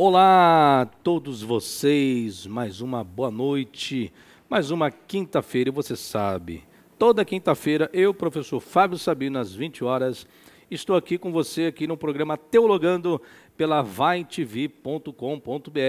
Olá a todos vocês, mais uma boa noite, mais uma quinta-feira, e você sabe, toda quinta-feira eu, professor Fábio Sabino, às 20 horas, estou aqui com você aqui no programa Teologando pela vaitv.com.br.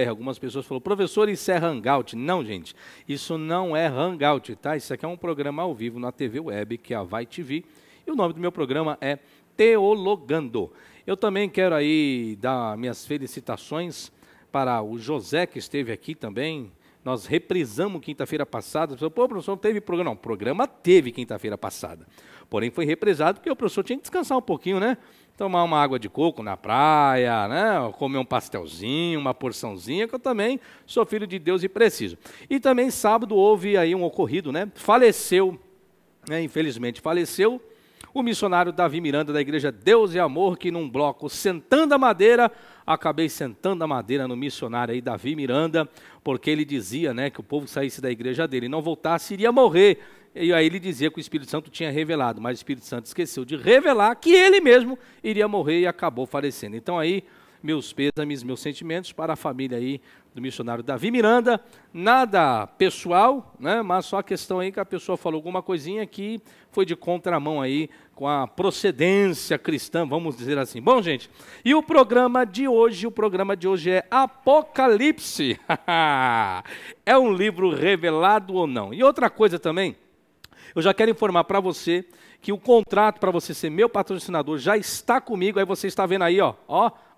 Algumas pessoas falaram, professor, isso é Hangout. Não, gente, isso não é Hangout, tá? Isso aqui é um programa ao vivo na TV Web, que é a VaiTV, e o nome do meu programa é Teologando. Eu também quero aí dar minhas felicitações para o José, que esteve aqui também. Nós reprisamos quinta-feira passada. Pô, professor, não teve programa? Não, o programa teve quinta-feira passada. Porém, foi reprisado porque o professor tinha que descansar um pouquinho, né? Tomar uma água de coco na praia, né? Comer um pastelzinho, uma porçãozinha, que eu também sou filho de Deus e preciso. E também sábado houve aí um ocorrido, né? Faleceu, né? Infelizmente faleceu, o missionário Davi Miranda, da Igreja Deus e Amor, que num bloco Sentando a Madeira, acabei sentando a madeira no missionário aí, Davi Miranda, porque ele dizia, né, que o povo saísse da igreja dele e não voltasse, iria morrer. E aí ele dizia que o Espírito Santo tinha revelado, mas o Espírito Santo esqueceu de revelar que ele mesmo iria morrer e acabou falecendo. Então aí, meus pêsames, meus sentimentos para a família aí do missionário Davi Miranda, nada pessoal, né, mas só a questão aí que a pessoa falou alguma coisinha que foi de contramão aí com a procedência cristã, vamos dizer assim. Bom, gente, e o programa de hoje é Apocalipse. É um livro revelado ou não? E outra coisa também, eu já quero informar para você que o contrato para você ser meu patrocinador já está comigo, aí você está vendo aí, ó,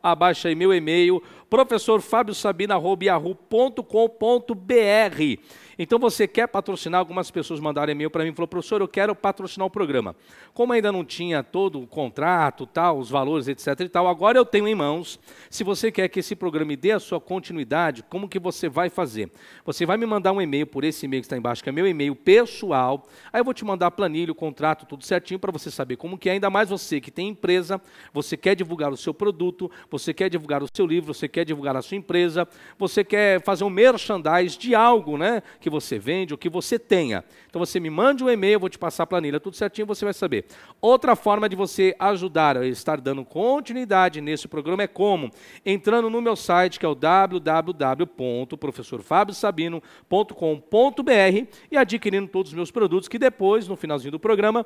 abaixo aí meu e-mail, professorfabiosabino@yahoo.com.br. Então você quer patrocinar, algumas pessoas mandaram e-mail para mim e falaram, professor, eu quero patrocinar o programa. Como ainda não tinha todo o contrato, tal, os valores, etc e tal, agora eu tenho em mãos. Se você quer que esse programa dê a sua continuidade, como que você vai fazer? Você vai me mandar um e-mail por esse e-mail que está embaixo, que é meu e-mail pessoal, aí eu vou te mandar a planilha, o contrato, tudo certinho para você saber como que é, ainda mais você que tem empresa, você quer divulgar o seu produto, você quer divulgar o seu livro, você quer divulgar a sua empresa, você quer fazer um merchandise de algo, né, que você vende, ou que você tenha. Então você me mande um e-mail, eu vou te passar a planilha, tudo certinho, você vai saber. Outra forma de você ajudar a estar dando continuidade nesse programa é como? Entrando no meu site, que é o www.professorfabiosabino.com.br e adquirindo todos os meus produtos, que depois, no finalzinho do programa,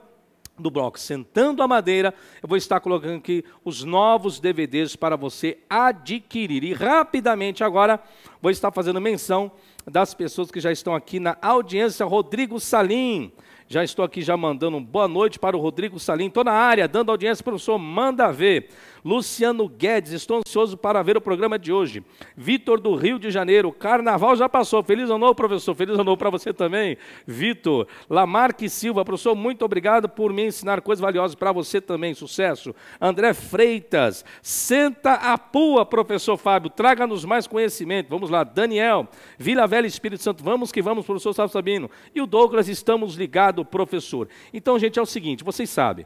do bloco Sentando a Madeira, eu vou estar colocando aqui os novos DVDs para você adquirir. E rapidamente agora vou estar fazendo menção das pessoas que já estão aqui na audiência. Rodrigo Salim, já estou aqui já mandando boa noite para o Rodrigo Salim, estou na área, dando audiência, professor, manda ver. Luciano Guedes, estou ansioso para ver o programa de hoje. Vitor do Rio de Janeiro, carnaval já passou, feliz ano novo, professor, feliz ano novo para você também, Vitor. Lamarque Silva, professor, muito obrigado por me ensinar coisas valiosas para você também, sucesso. André Freitas, senta a pua, professor Fábio, traga-nos mais conhecimento, vamos lá. Daniel, Vila Velha, Espírito Santo, vamos que vamos, professor Fábio Sabino. E o Douglas, estamos ligados, professor. Então, gente, é o seguinte, vocês sabem,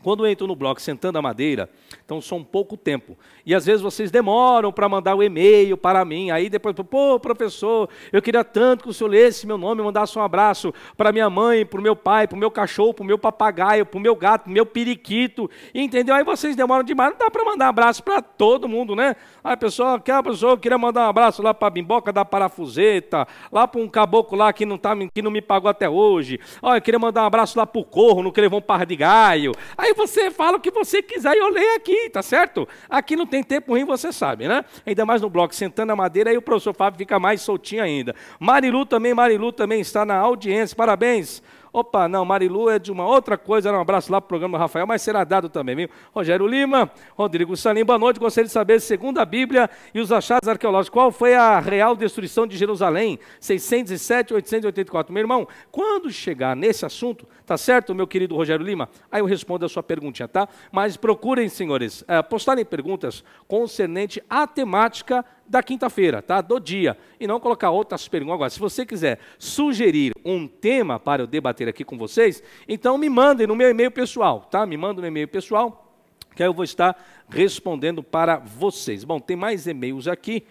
quando eu entro no bloco Sentando a Madeira, então são pouco tempo. E às vezes vocês demoram para mandar o e-mail para mim. Aí depois, pô, professor, eu queria tanto que o senhor lesse meu nome, mandasse um abraço para minha mãe, para o meu pai, para o meu cachorro, para o meu papagaio, para o meu gato, para o meu periquito. Entendeu? Aí vocês demoram demais, não dá para mandar abraço para todo mundo, né? Aí a pessoa, professor, eu queria mandar um abraço lá para a Bimboca da Parafuseta, lá para um caboclo lá que não me pagou até hoje. Ó, eu queria mandar um abraço lá para o Corro, que levou um pardigaio. Aí você fala o que você quiser e eu leio aqui, tá certo? Aqui não tem tempo ruim, você sabe, né? Ainda mais no bloco Sentando a Madeira, aí o professor Fábio fica mais soltinho ainda. Marilu também está na audiência, parabéns. Opa, não, Marilu é de uma outra coisa, um abraço lá para o programa do Rafael, mas será dado também, viu? Rogério Lima, Rodrigo Salim, boa noite, gostaria de saber, segundo a Bíblia e os achados arqueológicos, qual foi a real destruição de Jerusalém, 607 884? Meu irmão, quando chegar nesse assunto, tá certo, meu querido Rogério Lima? Aí eu respondo a sua perguntinha, tá? Mas procurem, senhores, postarem perguntas concernente à temática da quinta-feira, tá? Do dia, e não colocar outras perguntas. Agora, se você quiser sugerir um tema para eu debater aqui com vocês, então me mandem no meu e-mail pessoal, tá? Me mandem no e-mail pessoal, que aí eu vou estar respondendo para vocês. Bom, tem mais e-mails aqui.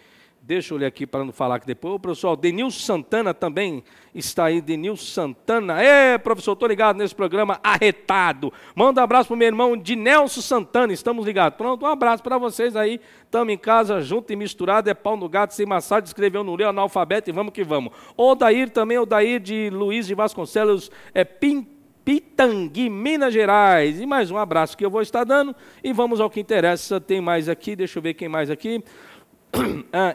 Deixa eu ler aqui para não falar que depois. O professor Denilson Santana também está aí. Denilson Santana. Professor, estou ligado nesse programa arretado. Manda um abraço para o meu irmão de Nelson Santana. Estamos ligados. Pronto, um abraço para vocês aí. Estamos em casa, junto e misturado. É pau no gato, sem massagem. Escreveu no Leu, analfabeto e vamos que vamos. O Dair também, o Dair de Luiz de Vasconcelos, Pitangui, Minas Gerais. E mais um abraço que eu vou estar dando. E vamos ao que interessa. Tem mais aqui. Deixa eu ver quem mais aqui.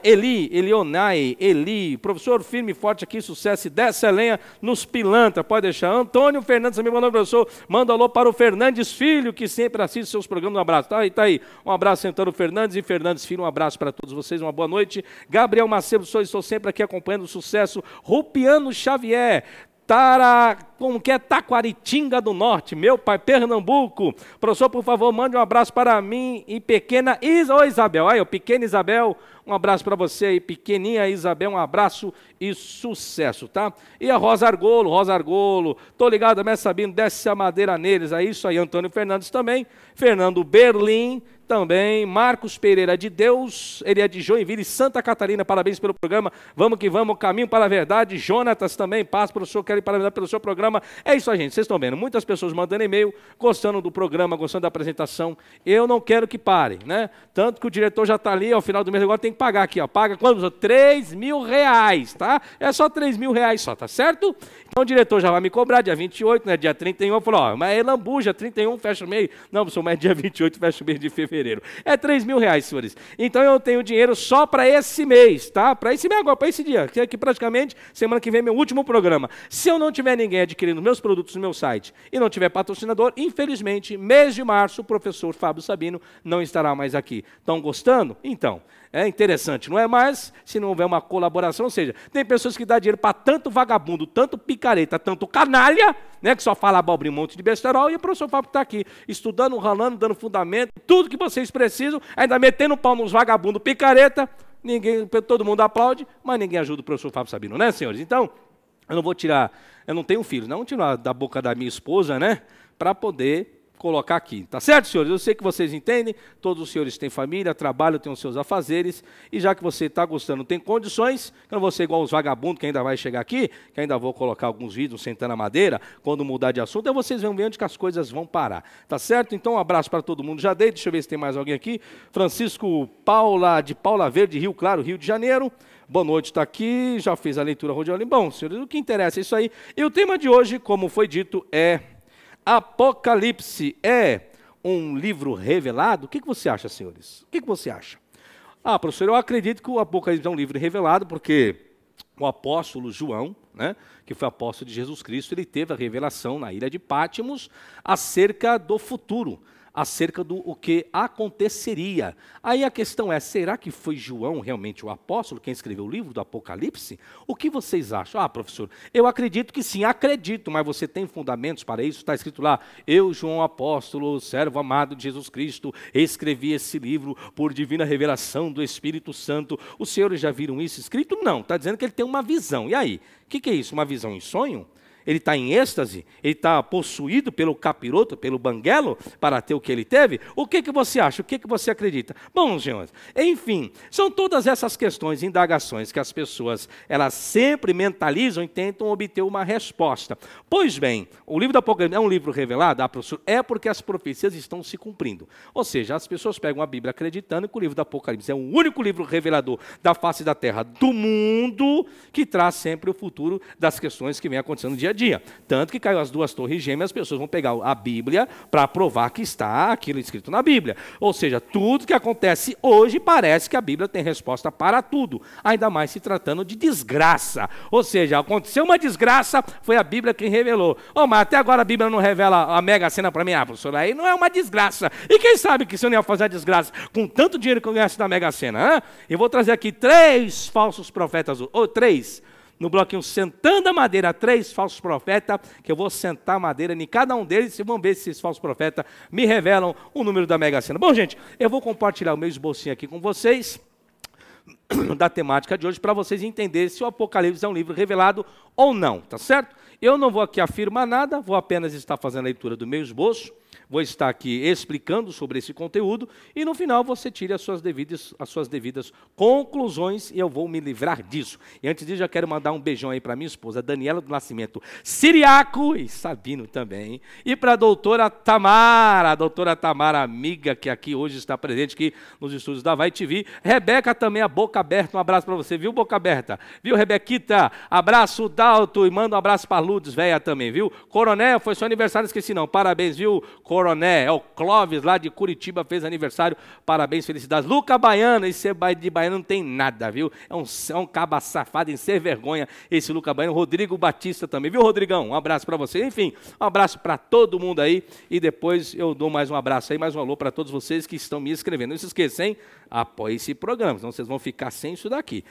Eli, professor firme e forte aqui, sucesso e desce a lenha nos pilantra, pode deixar. Antônio Fernandes também mandou, professor, manda alô para o Fernandes Filho, que sempre assiste seus programas, um abraço, tá aí, um abraço Antônio Fernandes e Fernandes Filho, um abraço para todos vocês, uma boa noite. Gabriel Macedo, estou sempre aqui acompanhando o sucesso. Rupiano Xavier, como que é Taquaritinga do Norte, meu pai, Pernambuco. Professor, por favor, mande um abraço para mim e pequena Isabel. Aí, pequena Isabel, um abraço para você aí, pequeninha Isabel, um abraço e sucesso, tá? E a Rosa Argolo, tô ligado, também Sabino, desce a madeira neles, é isso aí, Antônio Fernandes também, Fernando Berlim, também, Marcos Pereira de Deus, ele é de Joinville, Santa Catarina, parabéns pelo programa, vamos que vamos, caminho para a verdade. Jonatas também, paz, professor, quero parabenizar pelo seu programa. É isso aí, gente, vocês estão vendo, muitas pessoas mandando e-mail, gostando do programa, gostando da apresentação, eu não quero que pare, né? Tanto que o diretor já está ali, ao final do mês agora tem que pagar aqui, ó, paga quanto? R$3.000, tá? É só R$3.000 só, tá certo? Então o diretor já vai me cobrar dia 28, né? Dia 31, eu falo, ó, mas é lambuja, 31 fecha o mês. Não, professor, mas dia 28 fecha o mês de fevereiro. É R$3.000, senhores. Então eu tenho dinheiro só para esse mês, tá? Para esse mês agora, para esse dia, que é que praticamente semana que vem é meu último programa. Se eu não tiver ninguém adquirindo meus produtos no meu site e não tiver patrocinador, infelizmente, mês de março, o professor Fábio Sabino não estará mais aqui. Estão gostando? Então, é interessante, não é mais se não houver uma colaboração, ou seja, tem pessoas que dão dinheiro para tanto vagabundo, tanto picareta, tanto canalha, né, que só fala abobrinha, um monte de besterol, e o professor Fábio está aqui, estudando, ralando, dando fundamento, tudo que vocês precisam, ainda metendo pau nos vagabundos picareta, todo mundo aplaude, mas ninguém ajuda o professor Fábio Sabino, né, senhores? Então, eu não vou tirar, eu não tenho filho, não vou tirar da boca da minha esposa, né, para poder colocar aqui, tá certo, senhores? Eu sei que vocês entendem, todos os senhores têm família, trabalham, têm os seus afazeres, e já que você está gostando, tem condições, eu não vou ser igual os vagabundos que ainda vai chegar aqui, que ainda vou colocar alguns vídeos sentando a madeira, quando mudar de assunto, aí vocês vão ver onde que as coisas vão parar, tá certo? Então um abraço para todo mundo, já dei, deixa eu ver se tem mais alguém aqui, Francisco de Paula Verde, Rio Claro, Rio de Janeiro, boa noite, está aqui, já fez a leitura Rodioli. Bom, senhores, o que interessa é isso aí, e o tema de hoje, como foi dito, é Apocalipse é um livro revelado? O que você acha, senhores? O que você acha? Professor, eu acredito que o Apocalipse é um livro revelado, porque o apóstolo João, né, que foi apóstolo de Jesus Cristo, ele teve a revelação na ilha de Pátimos acerca do futuro, acerca do o que aconteceria. Aí a questão é, será que foi João realmente o apóstolo quem escreveu o livro do Apocalipse? O que vocês acham? Professor, eu acredito que sim, acredito, mas você tem fundamentos para isso? Está escrito lá, eu, João apóstolo, servo amado de Jesus Cristo, escrevi esse livro por divina revelação do Espírito Santo. Os senhores já viram isso escrito? Não, está dizendo que ele tem uma visão. E aí, o que é isso? Uma visão em sonho? Ele está em êxtase? Ele está possuído pelo capiroto, pelo banguelo, para ter o que ele teve? O que você acha? O que você acredita? Bom, senhores, enfim, são todas essas questões, indagações que as pessoas, elas sempre mentalizam e tentam obter uma resposta. Pois bem, o livro do Apocalipse é um livro revelado? Professor, é porque as profecias estão se cumprindo. Ou seja, as pessoas pegam a Bíblia acreditando que o livro do Apocalipse é o único livro revelador da face da terra, do mundo, que traz sempre o futuro das questões que vem acontecendo no dia a dia. Tanto que caiu as duas torres gêmeas, as pessoas vão pegar a Bíblia para provar que está aquilo escrito na Bíblia. Ou seja, tudo que acontece hoje parece que a Bíblia tem resposta para tudo. Ainda mais se tratando de desgraça. Ou seja, aconteceu uma desgraça, foi a Bíblia quem revelou. Mas até agora a Bíblia não revela a Mega Sena para mim. Professor, aí não é uma desgraça. E quem sabe que se eu não ia fazer a desgraça com tanto dinheiro que eu ganhasse na Mega Sena? Eu vou trazer aqui 3 falsos profetas, ou 3, no bloquinho Sentando a Madeira, 3 falsos profetas, que eu vou sentar a madeira em cada um deles, e vamos ver se esses falsos profetas me revelam o número da Mega Sena. Bom, gente, eu vou compartilhar o meu esbocinho aqui com vocês, da temática de hoje, para vocês entenderem se o Apocalipse é um livro revelado ou não, tá certo? Eu não vou aqui afirmar nada, vou apenas estar fazendo a leitura do meu esboço, vou estar aqui explicando sobre esse conteúdo e no final você tire as suas devidas conclusões e eu vou me livrar disso. E antes disso, já quero mandar um beijão aí para minha esposa, Daniela do Nascimento Siriaco e Sabino também. E para a doutora Tamara, amiga que aqui hoje está presente aqui nos estúdios da Vai TV. Rebeca também, a Boca Aberta, um abraço para você, viu, Boca Aberta? Viu, Rebequita? Abraço, Dalto, e manda um abraço para Lourdes, véia também, viu? Coronel, foi seu aniversário, esqueci não, parabéns, viu, Coronel? É o Clóvis lá de Curitiba, fez aniversário, parabéns, felicidades. Luca Baiano, esse de Baiano não tem nada, viu? É um caba safado em ser vergonha, esse Luca Baiano. Rodrigo Batista também, viu, Rodrigão? Um abraço para você, enfim, um abraço para todo mundo aí, e depois eu dou mais um abraço aí, mais um alô para todos vocês que estão me escrevendo. Não se esqueçam, hein? Apoie esse programa, senão vocês vão ficar sem isso daqui.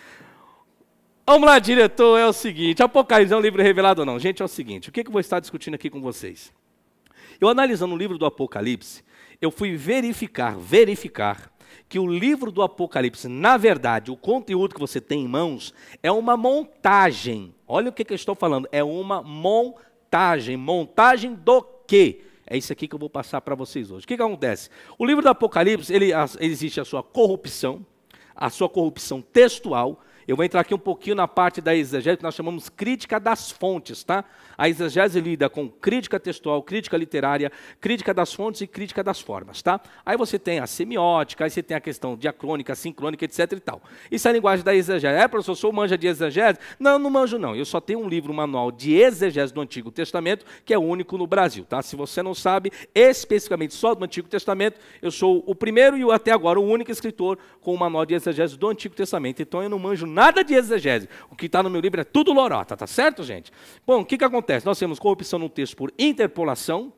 Vamos lá, diretor, é o seguinte, Apocalipse é um livro revelado ou não? Gente, é o seguinte, o que eu vou estar discutindo aqui com vocês? Eu analisando o livro do Apocalipse, eu fui verificar que o livro do Apocalipse, na verdade, o conteúdo que você tem em mãos, é uma montagem. Olha o que eu estou falando, é uma montagem. Montagem do quê? É isso aqui que eu vou passar para vocês hoje. O que acontece? O livro do Apocalipse, existe a sua corrupção textual. Eu vou entrar aqui um pouquinho na parte da exegese, que nós chamamos crítica das fontes, tá? A exegese lida com crítica textual, crítica literária, crítica das fontes e crítica das formas, tá? Aí você tem a semiótica, aí você tem a questão diacrônica, sincrônica, etc e tal. Isso é a linguagem da exegese. Professor, o senhor manja de exegese? Não, não manjo não. Eu só tenho um livro, manual de exegese do Antigo Testamento, que é o único no Brasil, tá? Se você não sabe, especificamente só do Antigo Testamento, eu sou o primeiro e até agora o único escritor com o manual de exegese do Antigo Testamento. Então eu não manjo nada de exegese. O que está no meu livro é tudo lorota, tá certo, gente? Bom, o que acontece? Nós temos corrupção no texto por interpolação,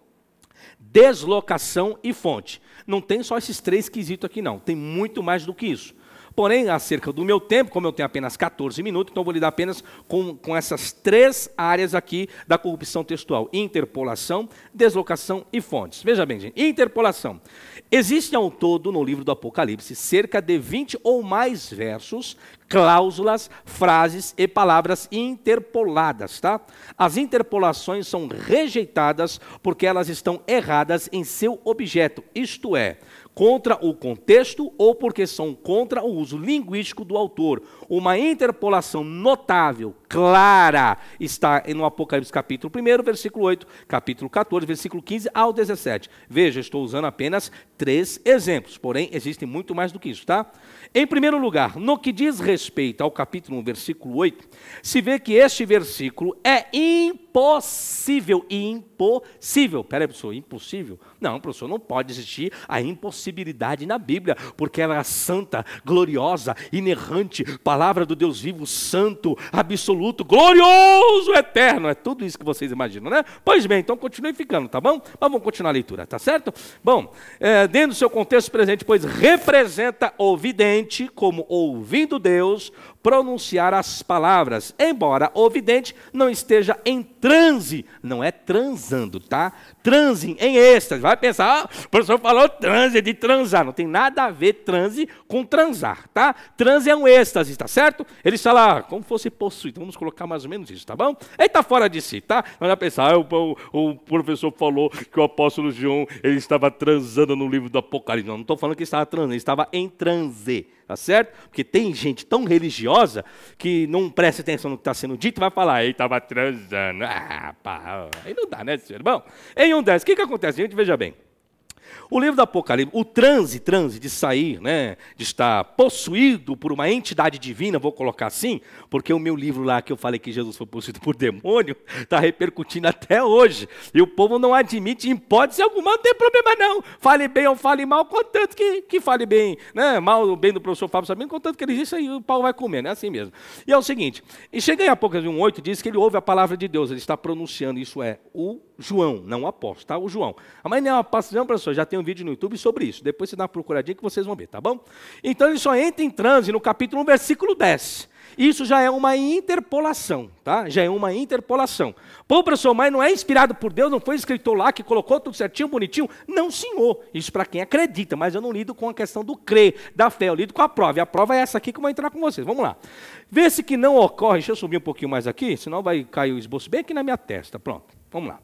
deslocação e fonte. Não tem só esses três quesitos aqui, não. Tem muito mais do que isso. Porém, acerca do meu tempo, como eu tenho apenas 14 minutos, então eu vou lidar apenas com essas três áreas aqui da corrupção textual. Interpolação, deslocação e fontes. Veja bem, gente, interpolação. Existem ao todo, no livro do Apocalipse, cerca de 20 ou mais versos, cláusulas, frases e palavras interpoladas, tá? As interpolações são rejeitadas porque elas estão erradas em seu objeto, isto é, contra o contexto ou porque são contra o uso linguístico do autor. Uma interpolação notável, clara, está no Apocalipse capítulo 1, versículo 8, capítulo 14, versículo 15 ao 17. Veja, estou usando apenas 3 exemplos, porém existem muito mais do que isso, tá? Em primeiro lugar, no que diz respeito ao capítulo 1, versículo 8, se vê que este versículo é impossível. Peraí, professor, impossível? Não, professor, não pode existir a impossibilidade na Bíblia, porque ela é santa, gloriosa, inerrante, palavra do Deus vivo, santo, absoluto, glorioso, eterno. É tudo isso que vocês imaginam, né? Pois bem, então continue ficando, tá bom? Mas vamos continuar a leitura, tá certo? Bom, dentro do seu contexto presente, pois representa o vidente como ouvindo Deus pronunciar as palavras, embora o vidente não esteja em transe, não é transando, tá? Transe em êxtase, vai pensar, o professor falou transe, de transar, não tem nada a ver transe com transar, tá? Transe é um êxtase, tá certo? Ele está lá, como fosse possuído, vamos colocar mais ou menos isso, tá bom? Ele está fora de si, tá? Não vai pensar, o professor falou que o apóstolo João, ele estava transando no livro do Apocalipse, não estou falando que ele estava transando, ele estava em transe, tá certo? Porque tem gente tão religiosa que não presta atenção no que está sendo dito e vai falar, ele estava transando. Ah, pá, aí não dá, né, senhor? Bom, em 1:10, o que acontece, gente? Veja bem. O livro do Apocalipse, o transe de sair, né, de estar possuído por uma entidade divina, vou colocar assim, porque o meu livro lá que eu falei que Jesus foi possuído por demônio, está repercutindo até hoje. E o povo não admite, em hipótese alguma, não tem problema não. Fale bem ou fale mal, contanto que fale bem, né, mal ou bem do professor Fábio Sabino, contanto que ele disse aí, o pau vai comer, né, assim mesmo. E é o seguinte, e chega em Apocalipse 1:8, diz que ele ouve a palavra de Deus, ele está pronunciando, isso é, o João, não o apóstolo, tá? O João. Mas não é uma passação, professor, já tem um vídeo no YouTube sobre isso. Depois você dá uma procuradinha que vocês vão ver, tá bom? Então ele só entra em transe no capítulo 1, versículo 10. Isso já é uma interpolação, tá? Já é uma interpolação. Pô, professor, mas não é inspirado por Deus? Não foi escritor lá que colocou tudo certinho, bonitinho? Não, senhor. Isso para quem acredita, mas eu não lido com a questão do crer, da fé. Eu lido com a prova. E a prova é essa aqui que eu vou entrar com vocês. Vamos lá. Vê-se que não ocorre... Deixa eu subir um pouquinho mais aqui, senão vai cair o esboço bem aqui na minha testa. Pronto, vamos lá.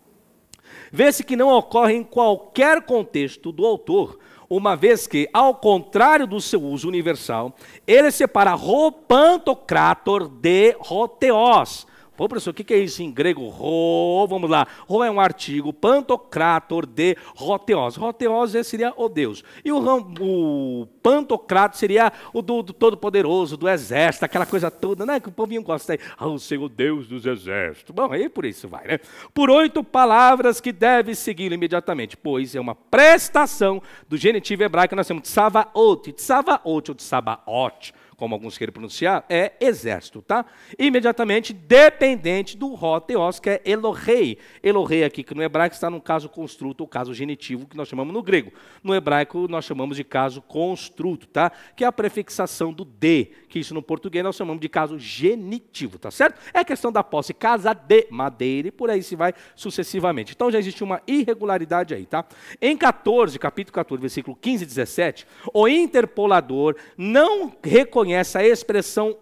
Vê-se que não ocorre em qualquer contexto do autor, uma vez que, ao contrário do seu uso universal, ele separa ro pantocrator de roteos. Pô, professor, o que é isso em grego? Ro, vamos lá. Ro é um artigo, pantocrator de roteos. Roteos seria o Deus. E o pantocrator seria o do Todo-Poderoso, do Exército, aquela coisa toda, né? Que o povinho gosta aí. Ah, o Senhor Deus dos Exércitos. Bom, aí por isso vai, né? Por 8 palavras que deve segui-lo imediatamente, pois é uma prestação do genitivo hebraico que nós chamamos de Tsavaot. Tsavaot ou Tsabaot, como alguns querem pronunciar, é exército, tá? Imediatamente dependente do roteos, que é Elohei. Elohei aqui, que no hebraico está no caso construto, ou caso genitivo, que nós chamamos no grego. No hebraico nós chamamos de caso construto, tá? Que é a prefixação do de, que isso no português nós chamamos de caso genitivo, tá certo? É questão da posse, casa de madeira, e por aí se vai sucessivamente. Então já existe uma irregularidade aí, tá? Em capítulo 14, versículo 15 e 17, o interpolador não reconhece a expressão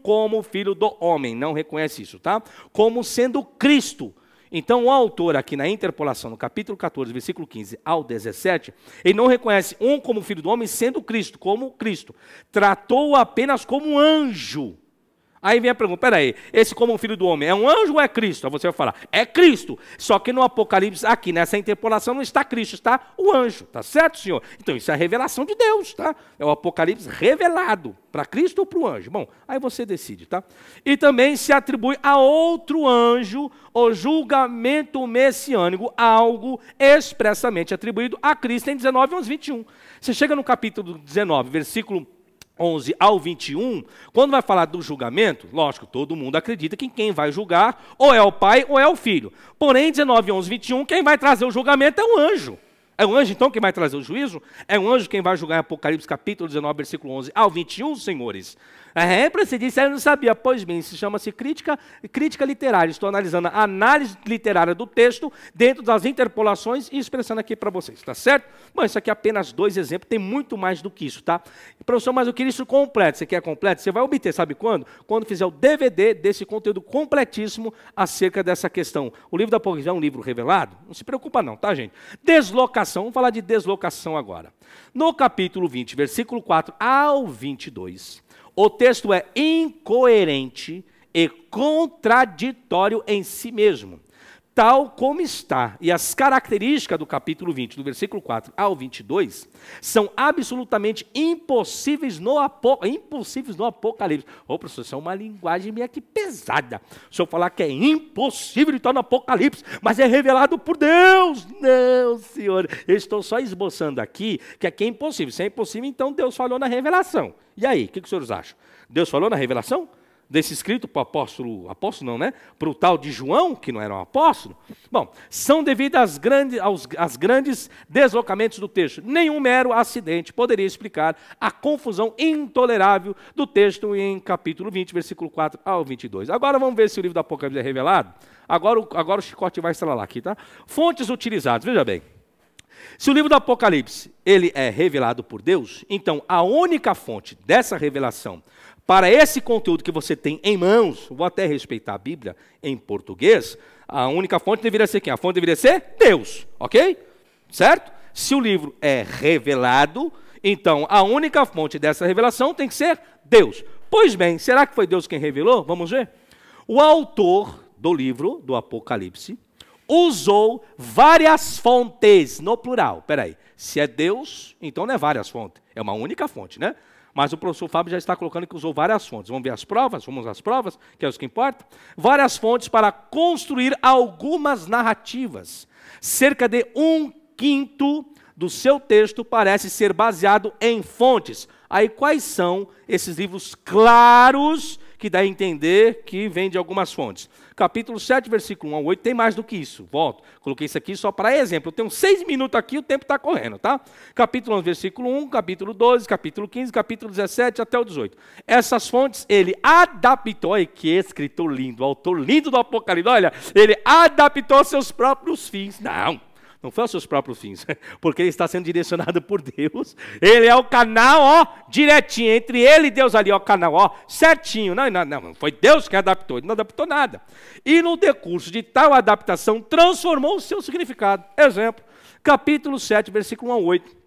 como filho do homem, não reconhece isso, tá? Como sendo Cristo. Então o autor aqui na interpolação, no capítulo 14, versículo 15 ao 17, ele não reconhece como filho do homem sendo Cristo, como Cristo. Tratou-o apenas como anjo. Aí vem a pergunta, peraí, esse como filho do homem é um anjo ou é Cristo? Aí você vai falar, é Cristo. Só que no Apocalipse, aqui nessa interpolação, não está Cristo, está o anjo. Tá certo, senhor? Então isso é a revelação de Deus, tá? É o Apocalipse revelado para Cristo ou para o anjo. Bom, aí você decide, tá? E também se atribui a outro anjo o julgamento messiânico, algo expressamente atribuído a Cristo em 19, 11, 21. Você chega no capítulo 19, versículo 11 ao 21, quando vai falar do julgamento, lógico, todo mundo acredita que quem vai julgar ou é o pai ou é o filho. Porém, 19, 11, 21, quem vai trazer o julgamento é o anjo. É um anjo, então, quem vai trazer o juízo? É um anjo quem vai julgar em Apocalipse, capítulo 19, versículo 11 ao 21, senhores. Você disse, eu não sabia. Pois bem, isso chama-se crítica literária. Estou analisando a análise literária do texto dentro das interpolações e expressando aqui para vocês, tá certo? Bom, isso aqui é apenas 2 exemplos, tem muito mais do que isso, tá? Professor, mas eu queria isso completo. Você quer completo? Você vai obter, sabe quando? Quando fizer o DVD desse conteúdo completíssimo acerca dessa questão. O livro da Apocalipse é um livro revelado? Não se preocupa não, tá, gente? Deslocação, vamos falar de deslocação agora. No capítulo 20, versículo 4 ao 22, o texto é incoerente e contraditório em si mesmo, tal como está. E as características do capítulo 20, do versículo 4 ao 22, são absolutamente impossíveis no Apocalipse. Ô, professor, isso é uma linguagem meio que pesada. Se eu falar que é impossível estar no Apocalipse, mas é revelado por Deus. Não, senhor. Eu estou só esboçando aqui que aqui é impossível. Se é impossível, então Deus falou na revelação. E aí, o que os senhores acham? Deus falou na revelação? Desse escrito para o apóstolo não, né? Para o tal de João, que não era um apóstolo. Bom, são devidas aos grandes deslocamentos do texto. Nenhum mero acidente poderia explicar a confusão intolerável do texto em capítulo 20, versículo 4 ao 22. Agora vamos ver se o livro do Apocalipse é revelado. Agora o chicote vai estralar aqui, tá? Fontes utilizadas, veja bem. Se o livro do Apocalipse ele é revelado por Deus, então a única fonte dessa revelação para esse conteúdo que você tem em mãos, vou até respeitar a Bíblia em português, a única fonte deveria ser quem? A fonte deveria ser Deus, ok? Certo? Se o livro é revelado, então a única fonte dessa revelação tem que ser Deus. Pois bem, será que foi Deus quem revelou? Vamos ver. O autor do livro do Apocalipse usou várias fontes, no plural. Peraí, se é Deus, então não é várias fontes, é uma única fonte, né? Mas o professor Fábio já está colocando que usou várias fontes. Vamos ver as provas? Vamos às provas, que é o que importa. Várias fontes para construir algumas narrativas. Cerca de 1/5 do seu texto parece ser baseado em fontes. Aí quais são esses livros claros que dá a entender que vem de algumas fontes? Capítulo 7, versículo 1 ao 8, tem mais do que isso. Volto, coloquei isso aqui só para exemplo. Eu tenho 6 minutos aqui, o tempo está correndo, tá? Capítulo 11, versículo 1, capítulo 12, capítulo 15, capítulo 17 até o 18. Essas fontes ele adaptou, olha que escritor lindo, autor lindo do Apocalipse, olha, ele adaptou aos seus próprios fins. Não Não foi aos seus próprios fins, porque ele está sendo direcionado por Deus. Ele é o canal, ó, direitinho, entre ele e Deus ali, ó, o canal, ó, certinho. Não, foi Deus que adaptou, ele não adaptou nada. E no decurso de tal adaptação, transformou o seu significado. Exemplo, capítulo 7, versículo 1 a 8.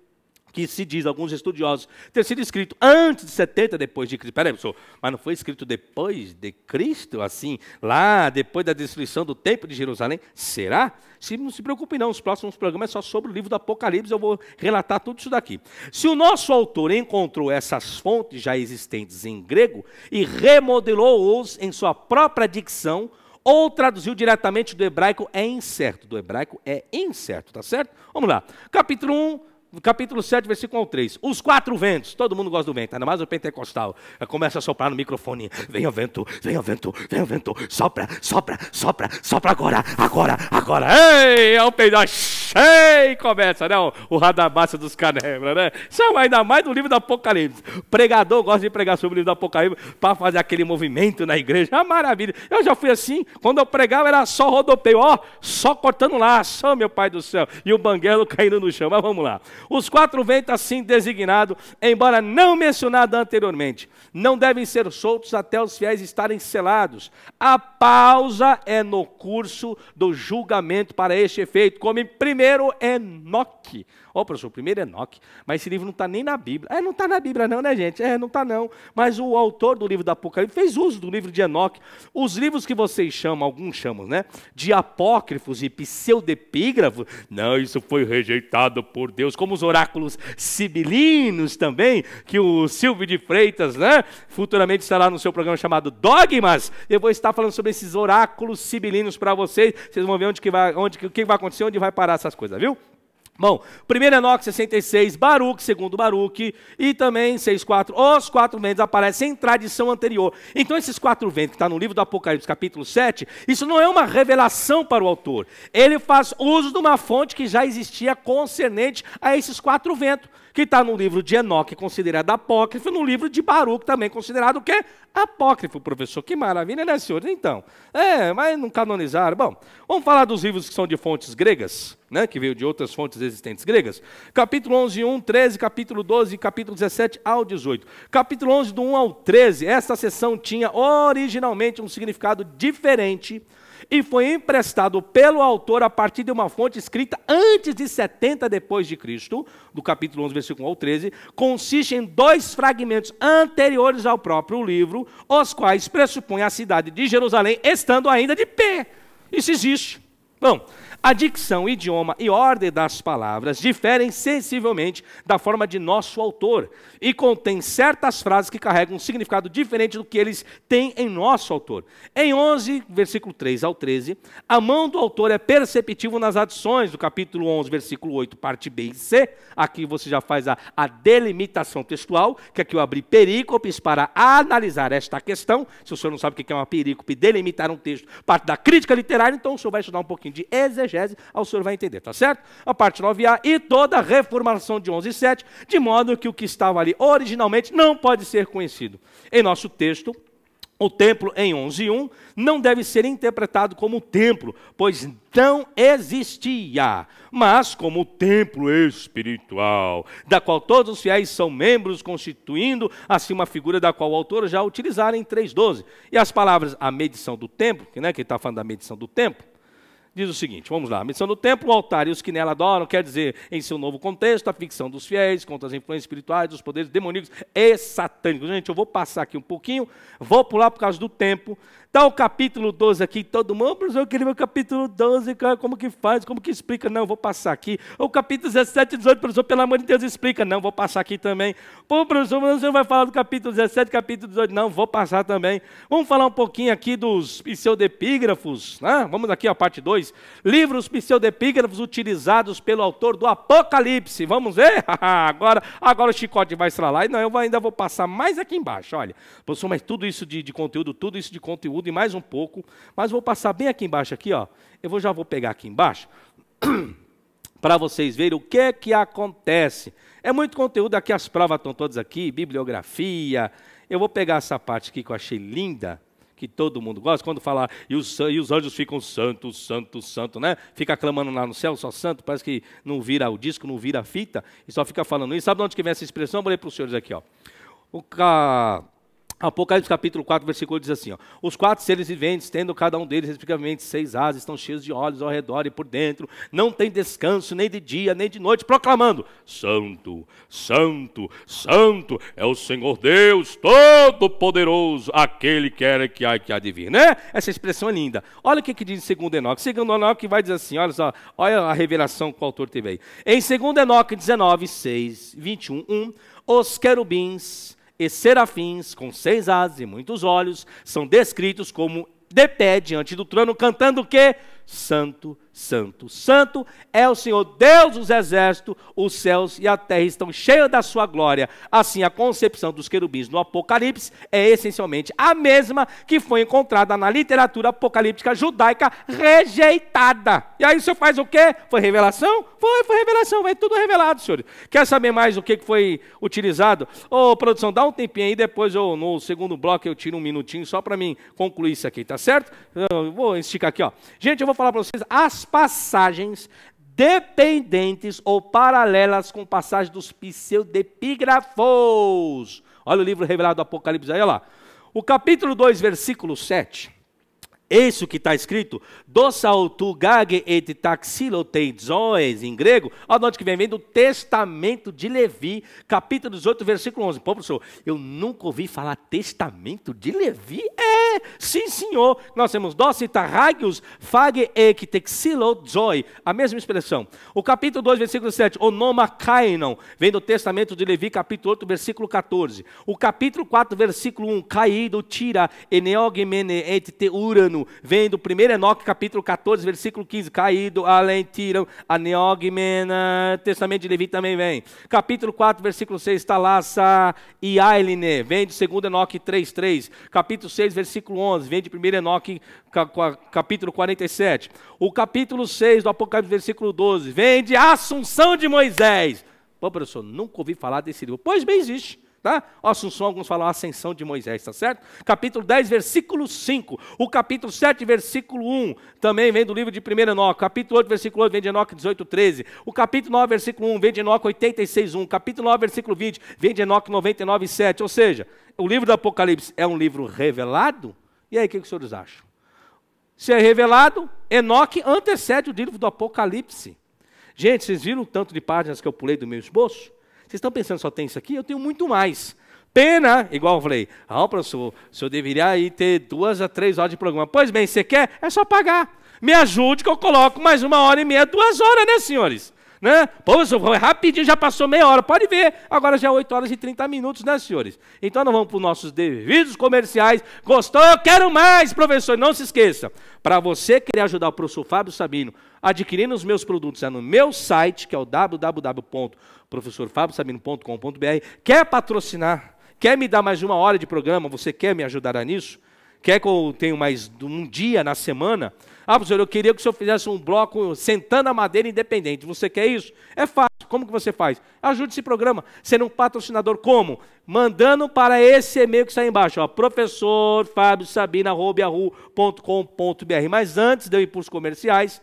Que se diz, alguns estudiosos, ter sido escrito antes de 70 depois de Cristo. Peraí, professor, mas não foi escrito depois de Cristo, assim, lá depois da destruição do templo de Jerusalém? Será? Não se preocupe não, os próximos programas é só sobre o livro do Apocalipse, eu vou relatar tudo isso daqui. Se o nosso autor encontrou essas fontes já existentes em grego e remodelou-os em sua própria dicção, ou traduziu diretamente do hebraico, é incerto. Do hebraico é incerto, tá certo? Vamos lá, capítulo 1, capítulo 7, versículo 3. Os quatro ventos. Todo mundo gosta do vento, ainda mais o pentecostal. Começa a soprar no microfone. Venha vento, venha vento, venha vento. Sopra, sopra, sopra, sopra agora, agora, agora. Ei, é o peidar. Ei, começa, né? O radabácia dos canebras, né? Chama ainda mais do livro do Apocalipse. Pregador gosta de pregar sobre o livro do Apocalipse para fazer aquele movimento na igreja. É uma maravilha. Eu já fui assim. Quando eu pregava era só rodopeio. Ó, só cortando laço. Ó, meu pai do céu. E o banguelo caindo no chão. Mas vamos lá. Os quatro ventos assim designados, embora não mencionado anteriormente, não devem ser soltos até os fiéis estarem selados. A pausa é no curso do julgamento para este efeito, como em primeiro Enoque. Ó, professor, primeiro Enoque, mas esse livro não está nem na Bíblia. Não está na Bíblia não, né, gente? Não está não. Mas o autor do livro do Apocalipse fez uso do livro de Enoque. Os livros que vocês chamam, alguns chamam, né, de apócrifos e pseudepígrafos, não, isso foi rejeitado por Deus, como os oráculos sibilinos também, que o Silvio de Freitas, né, futuramente estará no seu programa chamado Dogmas. Eu vou estar falando sobre esses oráculos sibilinos para vocês. Vocês vão ver o que vai acontecer, onde vai parar essas coisas, viu? Bom, primeiro Enoque 66, Baruque, segundo Baruque, e também 6.4, os quatro ventos aparecem em tradição anterior. Então esses quatro ventos que está no livro do Apocalipse, capítulo 7, isso não é uma revelação para o autor. Ele faz uso de uma fonte que já existia concernente a esses quatro ventos, que está no livro de Enoque, considerado apócrifo, no livro de Baruque, também considerado o quê? Apócrifo, professor. Que maravilha, né, senhores? Então, mas não canonizaram. Bom, vamos falar dos livros que são de fontes gregas, né, que veio de outras fontes existentes gregas. Capítulo 11, 1, 13, capítulo 12, capítulo 17 ao 18. Capítulo 11, do 1 ao 13, essa seção tinha originalmente um significado diferente e foi emprestado pelo autor a partir de uma fonte escrita antes de 70 depois de Cristo, do capítulo 11, versículo 1 ao 13, consiste em dois fragmentos anteriores ao próprio livro, os quais pressupõem a cidade de Jerusalém estando ainda de pé. Isso existe. Bom, a dicção, idioma e ordem das palavras diferem sensivelmente da forma de nosso autor e contém certas frases que carregam um significado diferente do que eles têm em nosso autor. Em 11, versículo 3 ao 13, a mão do autor é perceptível nas adições do capítulo 11, versículo 8, parte B e C. Aqui você já faz a delimitação textual, que aqui eu abri perícopes para analisar esta questão. Se o senhor não sabe o que é uma perícope, delimitar um texto, parte da crítica literária, então o senhor vai estudar um pouquinho de exegese, o senhor vai entender, tá certo? A parte 9a e toda a reformulação de 11:7, de modo que o que estava ali originalmente não pode ser conhecido. Em nosso texto, o templo em 11:1 não deve ser interpretado como templo, pois não existia, mas como templo espiritual, da qual todos os fiéis são membros, constituindo assim uma figura da qual o autor já utilizara em 3:12. E as palavras a medição do templo, que ele está falando da medição do templo, diz o seguinte, vamos lá, a medição do templo, o altar e os que nela adoram, quer dizer, em seu novo contexto, a ficção dos fiéis contra as influências espirituais, dos poderes demoníacos e satânicos. Gente, eu vou passar aqui um pouquinho, vou pular por causa do tempo. Está o capítulo 12 aqui, todo mundo, professor, eu queria ver o capítulo 12, como que faz, como que explica? Não, vou passar aqui. O capítulo 17 e 18, professor, pelo amor de Deus, explica. Não, vou passar aqui também. Pô, professor, você vai falar do capítulo 17, capítulo 18? Não, vou passar também. Vamos falar um pouquinho aqui dos pseudepígrafos, né? Vamos aqui, a parte 2. Livros pseudepígrafos utilizados pelo autor do Apocalipse. Vamos ver? agora o chicote vai estralar. E não, eu ainda vou passar mais aqui embaixo, olha. Professor, mas tudo isso de conteúdo, e mais um pouco, mas vou passar bem aqui embaixo, aqui, ó. Já vou pegar aqui embaixo, para vocês verem o que acontece. É muito conteúdo aqui, as provas estão todas aqui, bibliografia. Eu vou pegar essa parte aqui que eu achei linda, que todo mundo gosta, quando fala, e os anjos ficam santo, santo, santo, né? Fica clamando lá no céu, só santo, parece que não vira o disco, não vira a fita, e só fica falando isso. Sabe de onde que vem essa expressão? Vou ler para os senhores aqui, ó. Apocalipse capítulo 4, versículo diz assim, ó, os 4 seres viventes, tendo cada um deles, respectivamente, 6 asas, estão cheios de olhos ao redor e por dentro, não tem descanso, nem de dia, nem de noite, proclamando, santo, santo, santo, é o Senhor Deus Todo-Poderoso, aquele que era, que há de vir, né? Essa expressão é linda. Olha o que diz em 2 Enoque. 2 Enoque vai dizer assim, olha só, olha a revelação que o autor teve aí. Em 2 Enoque 19, 6, 21, 1, os querubins e serafins, com 6 asas e muitos olhos, são descritos como de pé diante do trono, cantando o quê? Santo, santo, santo é o Senhor Deus dos exércitos, os céus e a terra estão cheios da sua glória. Assim, a concepção dos querubins no Apocalipse é essencialmente a mesma que foi encontrada na literatura apocalíptica judaica rejeitada. E aí o senhor faz o quê? Foi revelação? Foi revelação, vai tudo revelado, senhores. Quer saber mais o que foi utilizado? Ô, produção, dá um tempinho aí, depois no segundo bloco eu tiro um minutinho só para mim concluir isso aqui, tá certo? Eu vou esticar aqui, ó. Gente, eu vou falar para vocês as passagens dependentes ou paralelas com passagens dos pseudepígrafos. Olha o livro revelado do Apocalipse, aí, olha lá. O capítulo 2, versículo 7. Eis o que está escrito, dosautu gage et taxiloteizoes, em grego, olha de onde que vem do Testamento de Levi, capítulo 18, versículo 11. Pô, professor, eu nunca ouvi falar Testamento de Levi? Sim, senhor. Nós temos dositarragius fage et texilozoi, a mesma expressão. O capítulo 2, versículo 7, onoma kainon, vem do Testamento de Levi, capítulo 8, versículo 14. O capítulo 4, versículo 1, caído tira eneogmene et teurano, vem do 1 Enoque, capítulo 14, versículo 15, caído, além, tiram, aneogmena, Testamento de Levi também vem. Capítulo 4, versículo 6, talassa e ailine, vem de 2 Enoque 3, 3. Capítulo 6, versículo 11, vem de 1 Enoque, capítulo 47. O capítulo 6 do Apocalipse, versículo 12, vem de Assunção de Moisés. Pô, professor, nunca ouvi falar desse livro. Pois bem, existe. Tá? Assunção, alguns falam Ascensão de Moisés, tá certo? Capítulo 10, versículo 5. O capítulo 7, versículo 1, também vem do livro de 1 Enoque. Capítulo 8, versículo 8, vem de Enoque 18, 13. O capítulo 9, versículo 1, vem de Enoque 86, 1. Capítulo 9, versículo 20, vem de Enoque 99, 7. Ou seja, o livro do Apocalipse é um livro revelado? E aí, o que os senhores acham? Se é revelado, Enoque antecede o livro do Apocalipse. Gente, vocês viram o tanto de páginas que eu pulei do meu esboço? Vocês estão pensando só tem isso aqui? Eu tenho muito mais. Pena, igual eu falei, professor, o senhor deveria aí ter 2 a 3 horas de programa. Pois bem, você quer? É só pagar. Me ajude que eu coloco mais 1h30, 2 horas, né, senhores? Né? Pô, professor, rapidinho, já passou meia hora, pode ver. Agora já é 8 horas e 30 minutos, né, senhores? Então nós vamos para os nossos devidos comerciais. Gostou? Eu quero mais, professor. Não se esqueça, para você querer ajudar o professor Fábio Sabino adquirindo os meus produtos, é no meu site, que é o www.professorfabiosabino.com.br. Quer patrocinar? Quer me dar mais 1 hora de programa? Você quer me ajudar nisso? Quer que eu tenha mais um dia na semana? Professor, eu queria que o senhor fizesse um bloco sentando a madeira independente. Você quer isso? É fácil. Como que você faz? Ajude esse programa. Sendo um patrocinador como? Mandando para esse e-mail que está aí embaixo, professorfabiosabino@yahoo.com.br. Mas antes de eu ir para os comerciais,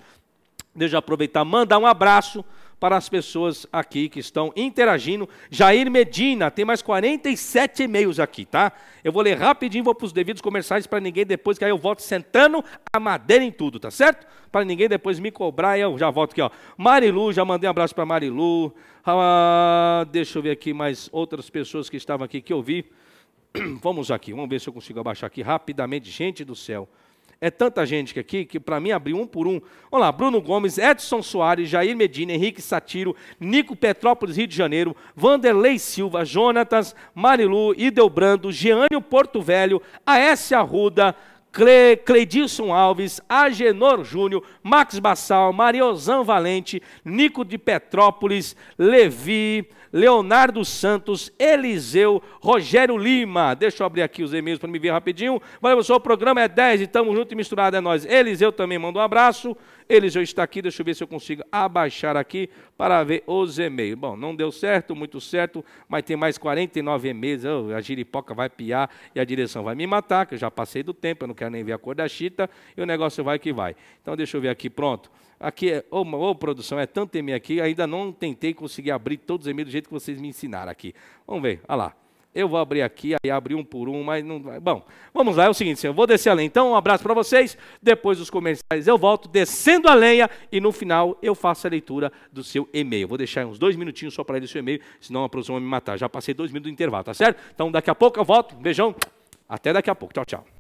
deixa eu aproveitar e mandar um abraço para as pessoas aqui que estão interagindo. Jair Medina, tem mais 47 e-mails aqui, tá? Eu vou ler rapidinho, vou para os devidos comerciais para ninguém depois, que aí eu volto sentando a madeira em tudo, tá certo? Para ninguém depois me cobrar, eu já volto aqui, ó. Marilu, já mandei um abraço para Marilu. Deixa eu ver aqui mais outras pessoas que estavam aqui que eu vi. Vamos aqui, vamos ver se eu consigo abaixar aqui rapidamente. Gente do céu. É tanta gente aqui que para mim abrir um por um. Vamos lá, Bruno Gomes, Edson Soares, Jair Medina, Henrique Satiro, Nico Petrópolis, Rio de Janeiro, Vanderlei Silva, Jonatas, Marilu, Idelbrando, Jeânio Porto Velho, Aécia Arruda, Cleidilson Alves, Agenor Júnior, Max Bassal, Mariozão Valente, Nico de Petrópolis, Levi, Leonardo Santos, Eliseu, Rogério Lima. Deixa eu abrir aqui os e-mails para me ver rapidinho. Valeu, pessoal, o programa é 10 e estamos juntos e misturados, é nóis. Eliseu também manda um abraço. Eliseu está aqui, deixa eu ver se eu consigo abaixar aqui para ver os e-mails. Bom, não deu certo, muito certo, mas tem mais 49 e-mails. A giripoca vai piar e a direção vai me matar, que eu já passei do tempo, eu não quero nem ver a cor da chita, e o negócio vai que vai. Então deixa eu ver aqui, pronto. Aqui, produção, é tanto e-mail aqui, ainda não tentei conseguir abrir todos os e-mails do jeito que vocês me ensinaram aqui. Vamos ver, olha lá. Eu vou abrir aqui, aí abrir um por um, mas não vai. Bom, vamos lá, é o seguinte, eu vou descer a lenha. Então, um abraço para vocês, depois dos comerciais eu volto descendo a lenha e no final eu faço a leitura do seu e-mail. Vou deixar uns 2 minutinhos só para ler o seu e-mail, senão a produção vai me matar. Já passei 2 minutos do intervalo, tá certo? Então, daqui a pouco eu volto. Um beijão, até daqui a pouco. Tchau, tchau.